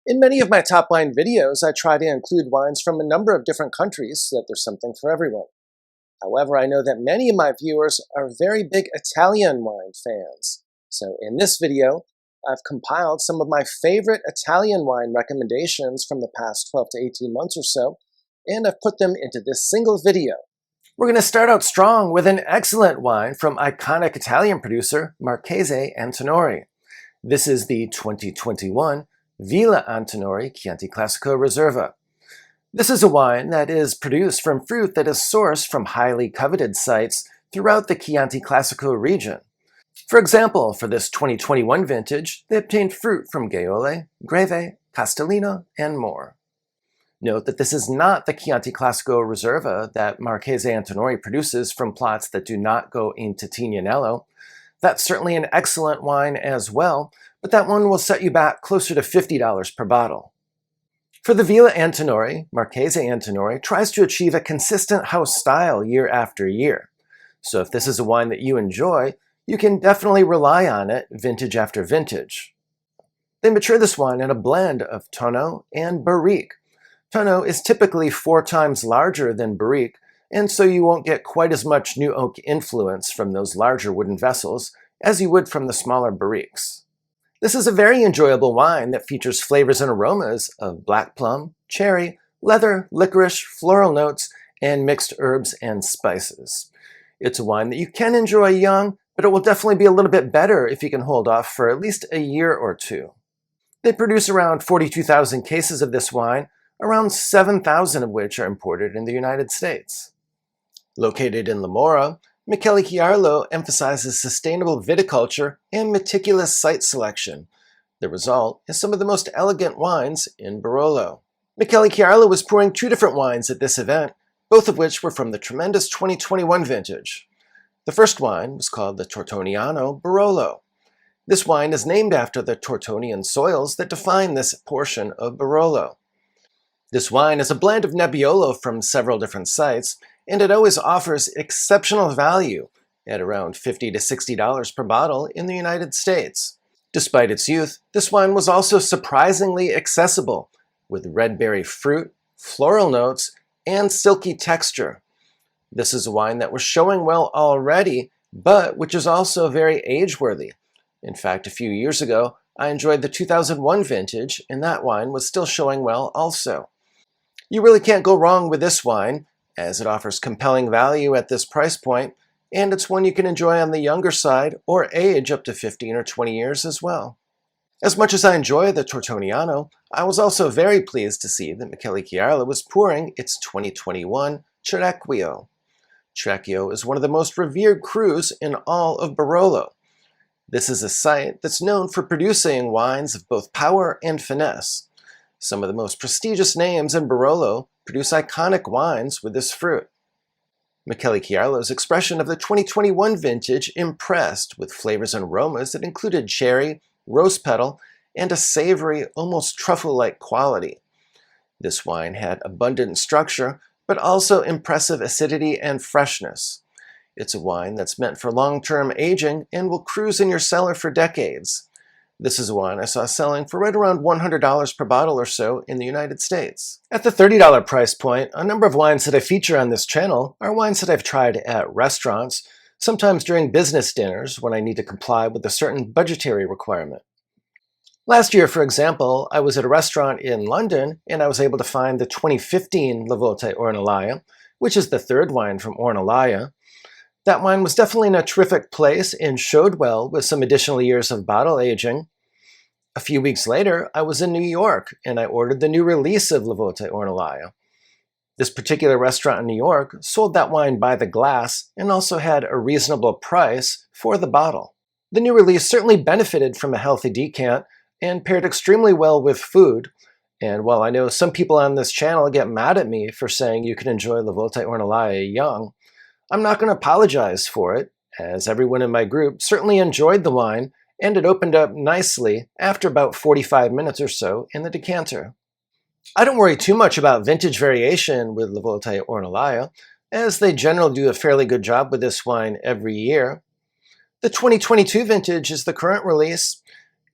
In many of my top wine videos, I try to include wines from a number of different countries so that there's something for everyone. However, I know that many of my viewers are very big Italian wine fans. So in this video, I've compiled some of my favorite Italian wine recommendations from the past 12 to 18 months or so, and I've put them into this single video. We're going to start out strong with an excellent wine from iconic Italian producer Marchese Antinori. This is the 2021 Villa Antinori Chianti Classico Riserva. This is a wine that is produced from fruit that is sourced from highly coveted sites throughout the Chianti Classico region. For example, for this 2021 vintage, they obtained fruit from Gaiole, Greve, Castellino, and more. Note that this is not the Chianti Classico Riserva that Marchese Antinori produces from plots that do not go into Tignanello. That's certainly an excellent wine as well, but that one will set you back closer to $50 per bottle. For the Villa Antinori, Marchese Antinori tries to achieve a consistent house style year after year. So if this is a wine that you enjoy, you can definitely rely on it vintage after vintage. They mature this wine in a blend of tonneau and barrique. Tonneau is typically 4 times larger than barrique, and so you won't get quite as much new oak influence from those larger wooden vessels as you would from the smaller barriques. This is a very enjoyable wine that features flavors and aromas of black plum, cherry, leather, licorice, floral notes, and mixed herbs and spices. It's a wine that you can enjoy young, but it will definitely be a little bit better if you can hold off for at least a year or two. They produce around 42,000 cases of this wine, around 7,000 of which are imported in the United States. Located in Lamora, Michele Chiarlo emphasizes sustainable viticulture and meticulous site selection. The result is some of the most elegant wines in Barolo. Michele Chiarlo was pouring 2 different wines at this event, both of which were from the tremendous 2021 vintage. The first wine was called the Tortoniano Barolo. This wine is named after the Tortonian soils that define this portion of Barolo. This wine is a blend of Nebbiolo from several different sites, and it always offers exceptional value at around $50 to $60 per bottle in the United States. Despite its youth, this wine was also surprisingly accessible, with red berry fruit, floral notes, and silky texture. This is a wine that was showing well already, but which is also very age-worthy. In fact, a few years ago, I enjoyed the 2001 vintage, and that wine was still showing well also. You really can't go wrong with this wine, as it offers compelling value at this price point, and it's one you can enjoy on the younger side or age up to 15 or 20 years as well. As much as I enjoy the Tortoniano, I was also very pleased to see that Michele Chiarlo was pouring its 2021 Cerequio. Cerequio is one of the most revered crus in all of Barolo. This is a site that's known for producing wines of both power and finesse. Some of the most prestigious names in Barolo produce iconic wines with this fruit. Michele Chiarlo's expression of the 2021 vintage impressed with flavors and aromas that included cherry, rose petal, and a savory, almost truffle-like quality. This wine had abundant structure, but also impressive acidity and freshness. It's a wine that's meant for long-term aging and will cruise in your cellar for decades. This is a wine I saw selling for right around $100 per bottle or so in the United States. At the $30 price point, a number of wines that I feature on this channel are wines that I've tried at restaurants, sometimes during business dinners when I need to comply with a certain budgetary requirement. Last year, for example, I was at a restaurant in London and I was able to find the 2015 Volte Ornellaia, which is the third wine from Ornellaia. That wine was definitely in a terrific place and showed well with some additional years of bottle aging. A few weeks later, I was in New York and I ordered the new release of Volte Ornellaia. This particular restaurant in New York sold that wine by the glass and also had a reasonable price for the bottle. The new release certainly benefited from a healthy decant and paired extremely well with food. And while I know some people on this channel get mad at me for saying you can enjoy Volte Ornellaia young, I'm not going to apologize for it, as everyone in my group certainly enjoyed the wine, and it opened up nicely after about 45 minutes or so in the decanter. I don't worry too much about vintage variation with Volte Ornellaia, as they generally do a fairly good job with this wine every year. The 2022 vintage is the current release,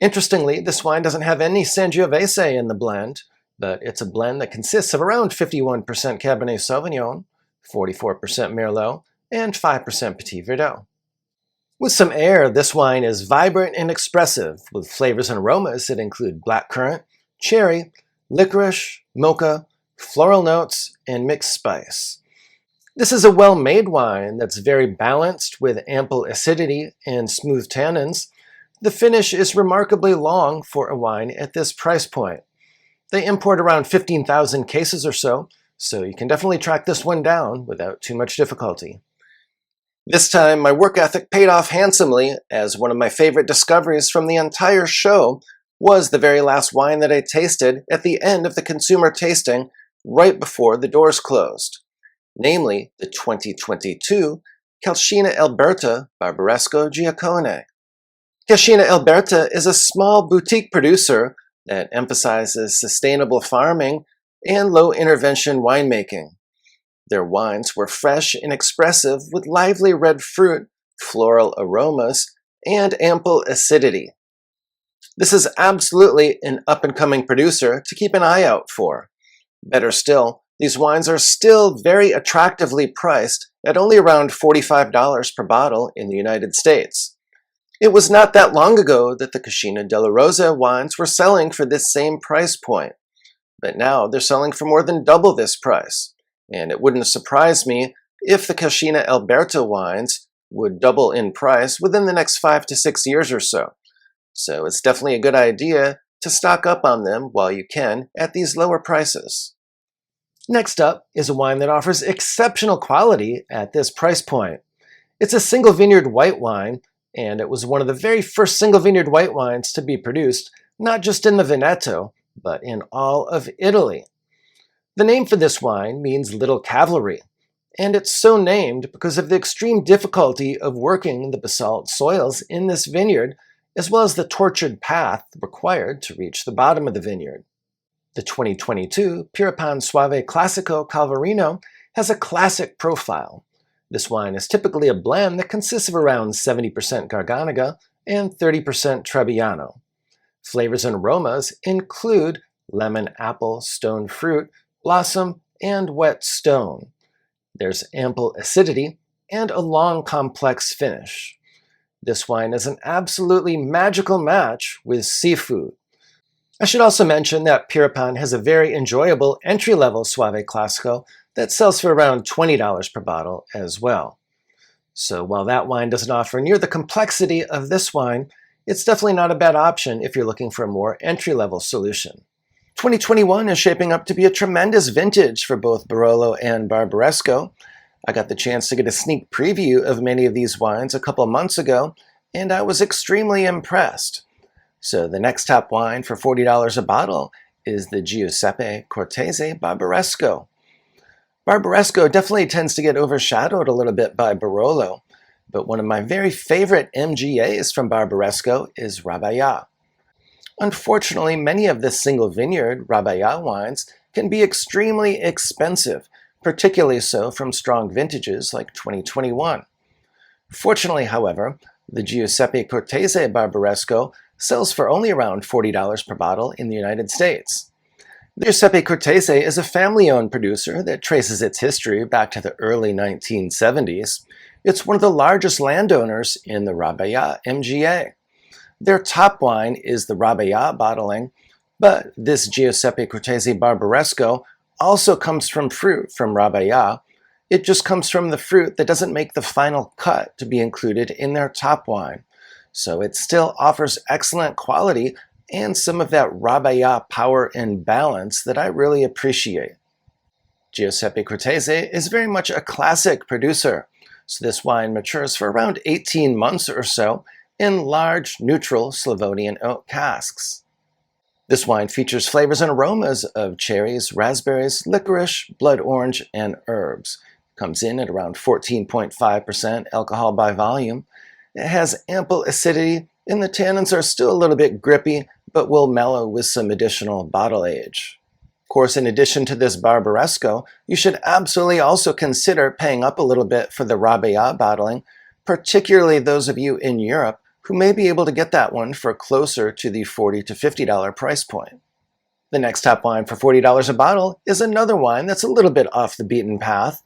Interestingly, this wine doesn't have any Sangiovese in the blend, but it's a blend that consists of around 51% Cabernet Sauvignon, 44% Merlot, and 5% Petit Verdot. With some air, this wine is vibrant and expressive, with flavors and aromas that include blackcurrant, cherry, licorice, mocha, floral notes, and mixed spice. This is a well-made wine that's very balanced with ample acidity and smooth tannins. The finish is remarkably long for a wine at this price point. They import around 15,000 cases or so you can definitely track this one down without too much difficulty. This time, my work ethic paid off handsomely, as one of my favorite discoveries from the entire show was the very last wine that I tasted at the end of the consumer tasting right before the doors closed, namely the 2022 Cascina Alberta Barbaresco Giacone. Cascina Alberta is a small boutique producer that emphasizes sustainable farming and low-intervention winemaking. Their wines were fresh and expressive with lively red fruit, floral aromas, and ample acidity. This is absolutely an up-and-coming producer to keep an eye out for. Better still, these wines are still very attractively priced at only around $45 per bottle in the United States. It was not that long ago that the Cascina della Rose wines were selling for this same price point, but now they're selling for more than double this price, and it wouldn't surprise me if the Cascina Alberta wines would double in price within the next 5 to 6 years or so. So it's definitely a good idea to stock up on them while you can at these lower prices. Next up is a wine that offers exceptional quality at this price point. It's a single vineyard white wine, and it was one of the very first single vineyard white wines to be produced, not just in the Veneto, but in all of Italy. The name for this wine means little cavalry, and it's so named because of the extreme difficulty of working the basalt soils in this vineyard, as well as the tortured path required to reach the bottom of the vineyard. The 2022 Pieropan Soave Classico Calvarino has a classic profile. This wine is typically a blend that consists of around 70% Garganega and 30% Trebbiano. Flavors and aromas include lemon, apple, stone fruit, blossom, and wet stone. There's ample acidity and a long, complex finish. This wine is an absolutely magical match with seafood. I should also mention that Pieropan has a very enjoyable entry-level Soave Classico that sells for around $20 per bottle as well. So while that wine doesn't offer near the complexity of this wine, it's definitely not a bad option if you're looking for a more entry-level solution. 2021 is shaping up to be a tremendous vintage for both Barolo and Barbaresco. I got the chance to get a sneak preview of many of these wines a couple months ago, and I was extremely impressed. So the next top wine for $40 a bottle is the Giuseppe Cortese Barbaresco. Barbaresco definitely tends to get overshadowed a little bit by Barolo, but one of my very favorite MGAs from Barbaresco is Rabayat. Unfortunately, many of the single vineyard Rabayat wines can be extremely expensive, particularly so from strong vintages like 2021. Fortunately, however, the Giuseppe Cortese Barbaresco sells for only around $40 per bottle in the United States. The Giuseppe Cortese is a family-owned producer that traces its history back to the early 1970s. It's one of the largest landowners in the Rabayat MGA. Their top wine is the Rabayat bottling, but this Giuseppe Cortese Barbaresco also comes from fruit from Rabayat. It just comes from the fruit that doesn't make the final cut to be included in their top wine. So it still offers excellent quality and some of that Rabayat power and balance that I really appreciate. Giuseppe Cortese is very much a classic producer, so this wine matures for around 18 months or so in large, neutral Slavonian oak casks. This wine features flavors and aromas of cherries, raspberries, licorice, blood orange, and herbs. Comes in at around 14.5% alcohol by volume. It has ample acidity, and the tannins are still a little bit grippy, but will mellow with some additional bottle age. Of course, in addition to this Barbaresco, you should absolutely also consider paying up a little bit for the Rabayat bottling, particularly those of you in Europe who may be able to get that one for closer to the $40 to $50 price point. The next top wine for $40 a bottle is another wine that's a little bit off the beaten path.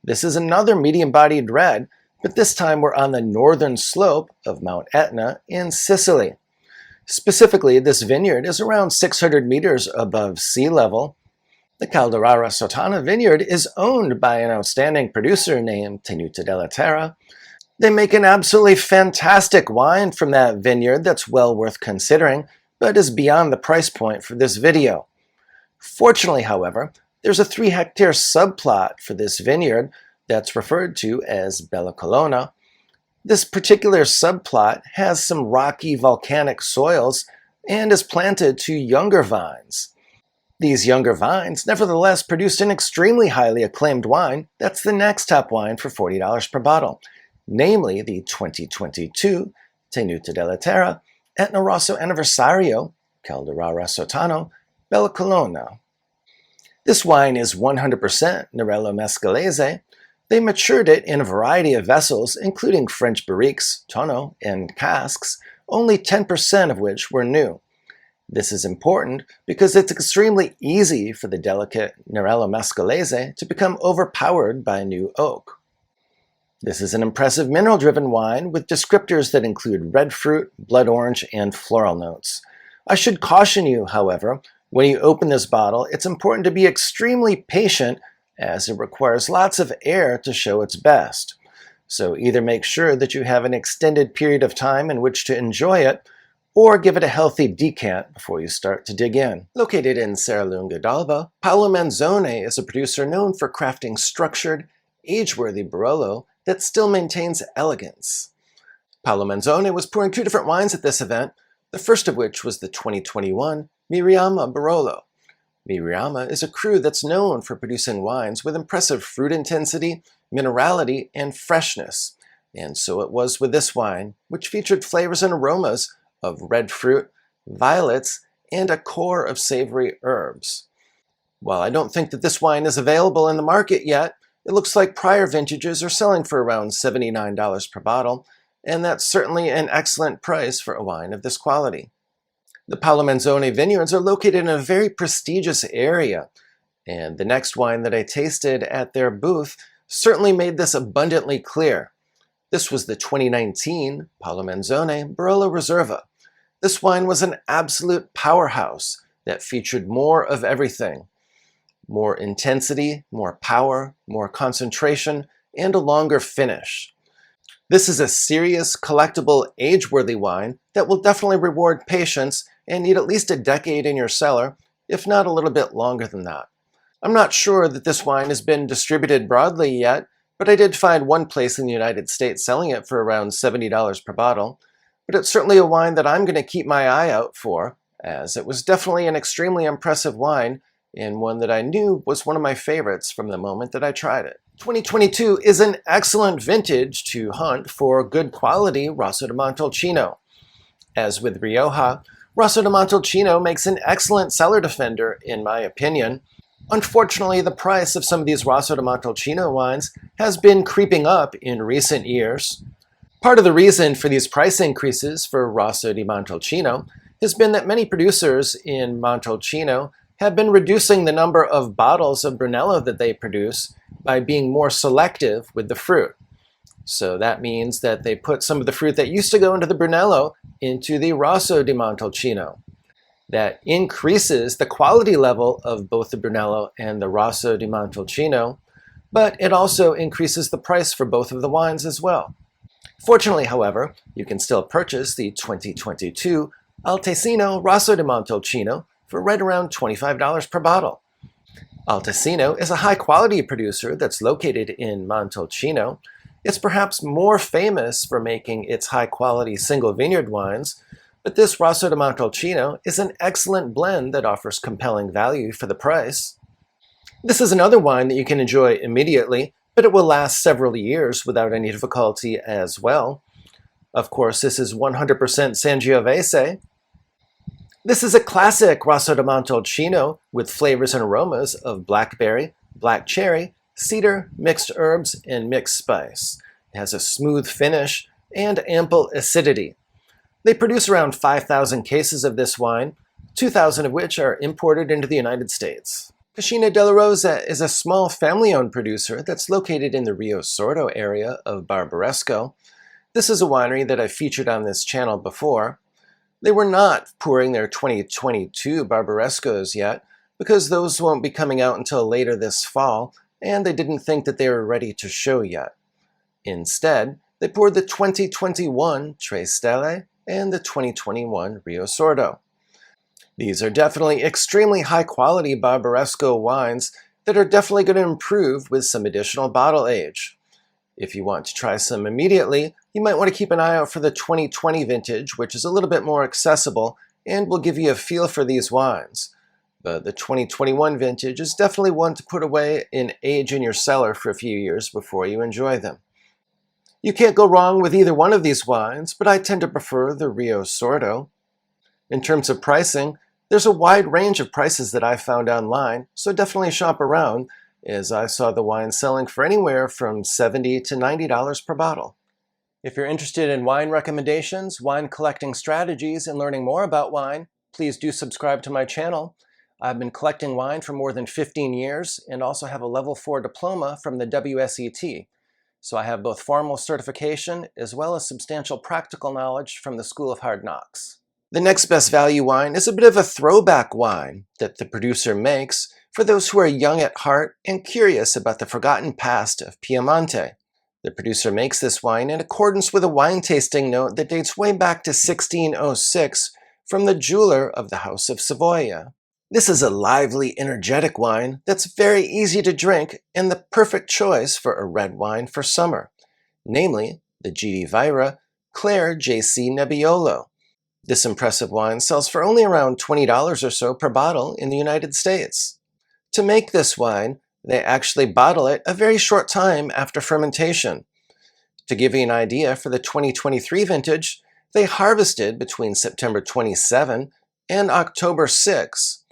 This is another medium-bodied red, but this time we're on the northern slope of Mount Etna in Sicily. Specifically, this vineyard is around 600 meters above sea level. The Calerara Sottana vineyard is owned by an outstanding producer named Tenute della Terre. They make an absolutely fantastic wine from that vineyard that's well worth considering, but is beyond the price point for this video. Fortunately, however, there's a 3-hectare subplot for this vineyard that's referred to as Bella Colonna. This particular subplot has some rocky volcanic soils and is planted to younger vines. These younger vines nevertheless produced an extremely highly acclaimed wine that's the next top wine for $40 per bottle, namely the 2022 Tenute della Terre Etna Rosso Anniversario Calerara Sottano Bella Colonna. This wine is 100% Nerello Mescalese. They matured it in a variety of vessels, including French barriques, tonneaux, and casks, only 10% of which were new. This is important because it's extremely easy for the delicate Nerello Mescalese to become overpowered by new oak. This is an impressive mineral-driven wine with descriptors that include red fruit, blood orange, and floral notes. I should caution you, however, when you open this bottle, it's important to be extremely patient as it requires lots of air to show its best. So either make sure that you have an extended period of time in which to enjoy it, or give it a healthy decant before you start to dig in. Located in Serralunga d'Alba, Paolo Manzone is a producer known for crafting structured, age-worthy Barolo that still maintains elegance. Paolo Manzone was pouring 2 different wines at this event, the first of which was the 2021 Miriama Barolo. Miriama is a cru that's known for producing wines with impressive fruit intensity, minerality, and freshness. And so it was with this wine, which featured flavors and aromas of red fruit, violets, and a core of savory herbs. While I don't think that this wine is available in the market yet, it looks like prior vintages are selling for around $79 per bottle, and that's certainly an excellent price for a wine of this quality. The Paolo Manzone vineyards are located in a very prestigious area, and the next wine that I tasted at their booth certainly made this abundantly clear. This was the 2019 Paolo Manzone Barolo Riserva. This wine was an absolute powerhouse that featured more of everything. More intensity, more power, more concentration, and a longer finish. This is a serious, collectible, age-worthy wine that will definitely reward patience and need at least a decade in your cellar, if not a little bit longer than that. I'm not sure that this wine has been distributed broadly yet, but I did find one place in the United States selling it for around $70 per bottle. But it's certainly a wine that I'm going to keep my eye out for, as it was definitely an extremely impressive wine, and one that I knew was one of my favorites from the moment that I tried it. 2022 is an excellent vintage to hunt for good quality Rosso di Montalcino. As with Rioja, Rosso di Montalcino makes an excellent cellar defender, in my opinion. Unfortunately, the price of some of these Rosso di Montalcino wines has been creeping up in recent years. Part of the reason for these price increases for Rosso di Montalcino has been that many producers in Montalcino have been reducing the number of bottles of Brunello that they produce by being more selective with the fruit. So that means that they put some of the fruit that used to go into the Brunello into the Rosso di Montalcino. That increases the quality level of both the Brunello and the Rosso di Montalcino, but it also increases the price for both of the wines as well. Fortunately, however, you can still purchase the 2022 Altesino Rosso di Montalcino for right around $25 per bottle. Altesino is a high-quality producer that's located in Montalcino. It's perhaps more famous for making its high-quality single vineyard wines, but this Rosso di Montalcino is an excellent blend that offers compelling value for the price. This is another wine that you can enjoy immediately, but it will last several years without any difficulty as well. Of course, this is 100% Sangiovese. This is a classic Rosso di Montalcino with flavors and aromas of blackberry, black cherry, cedar, mixed herbs, and mixed spice. It has a smooth finish and ample acidity. They produce around 5,000 cases of this wine, 2,000 of which are imported into the United States. Cascina della Rose is a small family-owned producer that's located in the Rio Sordo area of Barbaresco. This is a winery that I've featured on this channel before. They were not pouring their 2022 Barbarescos yet, because those won't be coming out until later this fall, and they didn't think that they were ready to show yet. Instead, they poured the 2021 Tre Stelle and the 2021 Rio Sordo. These are definitely extremely high-quality Barbaresco wines that are definitely going to improve with some additional bottle age. If you want to try some immediately, you might want to keep an eye out for the 2020 vintage, which is a little bit more accessible and will give you a feel for these wines. But the 2021 vintage is definitely one to put away and age in your cellar for a few years before you enjoy them. You can't go wrong with either one of these wines, but I tend to prefer the Rio Sordo. In terms of pricing, there's a wide range of prices that I've found online, so definitely shop around, as I saw the wine selling for anywhere from $70 to $90 per bottle. If you're interested in wine recommendations, wine collecting strategies, and learning more about wine, please do subscribe to my channel. I've been collecting wine for more than 15 years and also have a level 4 diploma from the WSET. So I have both formal certification as well as substantial practical knowledge from the School of Hard Knocks. The next best value wine is a bit of a throwback wine that the producer makes for those who are young at heart and curious about the forgotten past of Piemonte. The producer makes this wine in accordance with a wine tasting note that dates way back to 1606 from the jeweler of the House of Savoia. This is a lively, energetic wine that's very easy to drink and the perfect choice for a red wine for summer, namely the GD Vira Claire JC Nebbiolo. This impressive wine sells for only around $20 or so per bottle in the United States. To make this wine, they actually bottle it a very short time after fermentation. To give you an idea, for the 2023 vintage, they harvested between September 27 and October 6,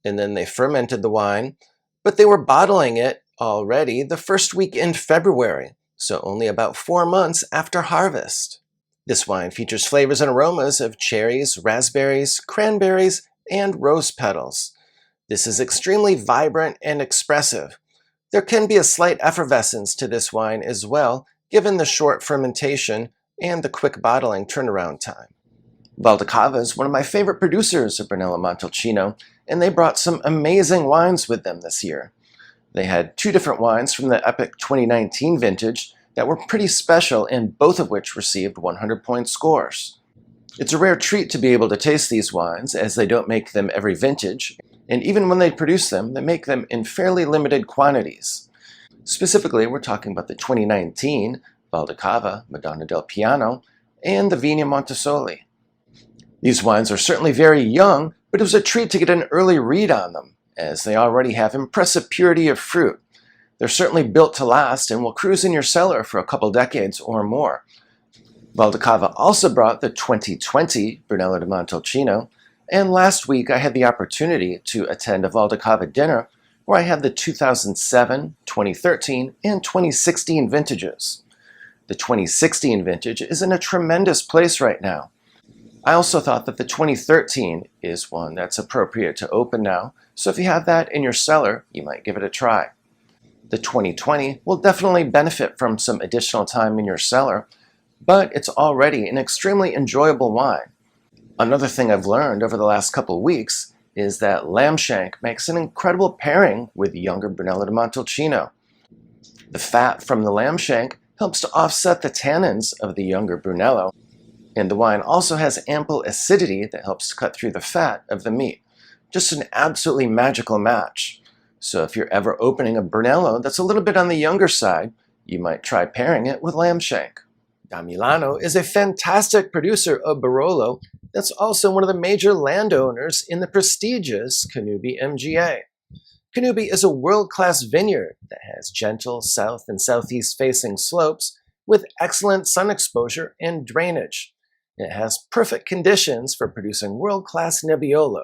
and then they fermented the wine, but they were bottling it already the first week in February, so only about 4 months after harvest. This wine features flavors and aromas of cherries, raspberries, cranberries, and rose petals. This is extremely vibrant and expressive. There can be a slight effervescence to this wine as well, given the short fermentation and the quick bottling turnaround time. Valdicava is one of my favorite producers of Brunello Montalcino, and they brought some amazing wines with them this year. They had 2 different wines from the epic 2019 vintage that were pretty special, and both of which received 100-point scores. It's a rare treat to be able to taste these wines, as they don't make them every vintage, and even when they produce them, they make them in fairly limited quantities. Specifically, we're talking about the 2019 Valdicava Madonna del Piano and the Vigna Montesoli. These wines are certainly very young, but it was a treat to get an early read on them, as they already have impressive purity of fruit. They're certainly built to last and will cruise in your cellar for a couple decades or more. Valdicava also brought the 2020 Brunello di Montalcino, and last week I had the opportunity to attend a Valdicava dinner where I had the 2007, 2013, and 2016 vintages. The 2016 vintage is in a tremendous place right now. I also thought that the 2013 is one that's appropriate to open now, so if you have that in your cellar, you might give it a try. The 2020 will definitely benefit from some additional time in your cellar, but it's already an extremely enjoyable wine. Another thing I've learned over the last couple of weeks is that lamb shank makes an incredible pairing with younger Brunello di Montalcino. The fat from the lamb shank helps to offset the tannins of the younger Brunello, and the wine also has ample acidity that helps to cut through the fat of the meat. Just an absolutely magical match. So if you're ever opening a Brunello that's a little bit on the younger side, you might try pairing it with lamb shank. Damilano is a fantastic producer of Barolo that's also one of the major landowners in the prestigious Canubi MGA. Canubi is a world-class vineyard that has gentle south and southeast facing slopes with excellent sun exposure and drainage. It has perfect conditions for producing world-class Nebbiolo.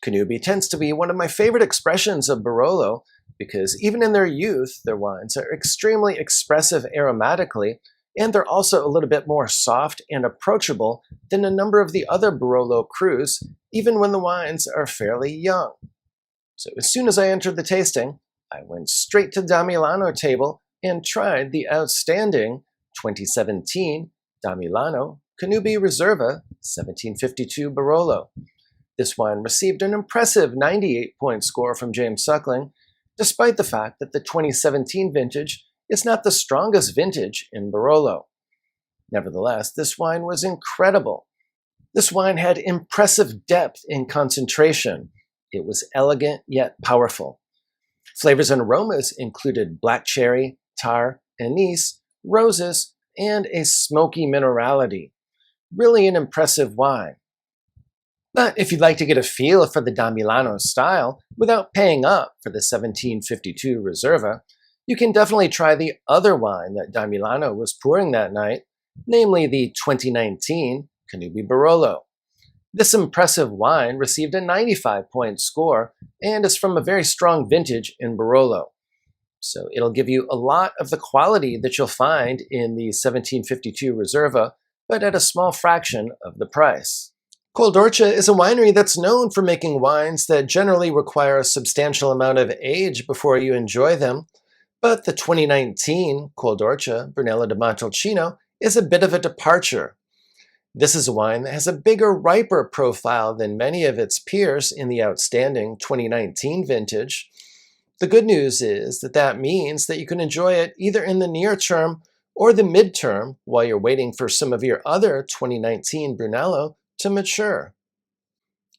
Canubi tends to be one of my favorite expressions of Barolo because even in their youth, their wines are extremely expressive aromatically and they're also a little bit more soft and approachable than a number of the other Barolo crus, even when the wines are fairly young. So as soon as I entered the tasting, I went straight to the Damilano table and tried the outstanding 2017 Damilano Canubi Riserva 1752 Barolo. This wine received an impressive 98-point score from James Suckling, despite the fact that the 2017 vintage is not the strongest vintage in Barolo. Nevertheless, this wine was incredible. This wine had impressive depth in concentration. It was elegant yet powerful. Flavors and aromas included black cherry, tar, anise, roses, and a smoky minerality. Really an impressive wine. But if you'd like to get a feel for the Damilano style without paying up for the 1752 Riserva, you can definitely try the other wine that Damilano was pouring that night, namely the 2019 Canubi Barolo. This impressive wine received a 95-point score and is from a very strong vintage in Barolo. So it'll give you a lot of the quality that you'll find in the 1752 Riserva, but at a small fraction of the price. Coldorcia is a winery that's known for making wines that generally require a substantial amount of age before you enjoy them, but the 2019 Coldorcia Brunello di Montalcino is a bit of a departure. This is a wine that has a bigger, riper profile than many of its peers in the outstanding 2019 vintage. The good news is that that means that you can enjoy it either in the near term or the midterm while you're waiting for some of your other 2019 Brunello to mature.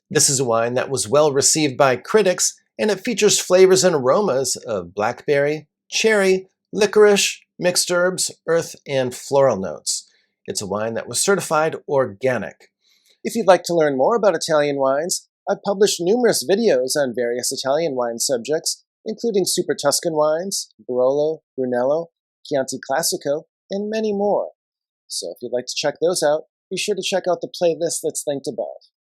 This is a wine that was well received by critics, and it features flavors and aromas of blackberry, cherry, licorice, mixed herbs, earth, and floral notes. It's a wine that was certified organic. If you'd like to learn more about Italian wines, I've published numerous videos on various Italian wine subjects, including Super Tuscan wines, Barolo, Brunello, Chianti Classico, and many more. So if you'd like to check those out, be sure to check out the playlist that's linked above.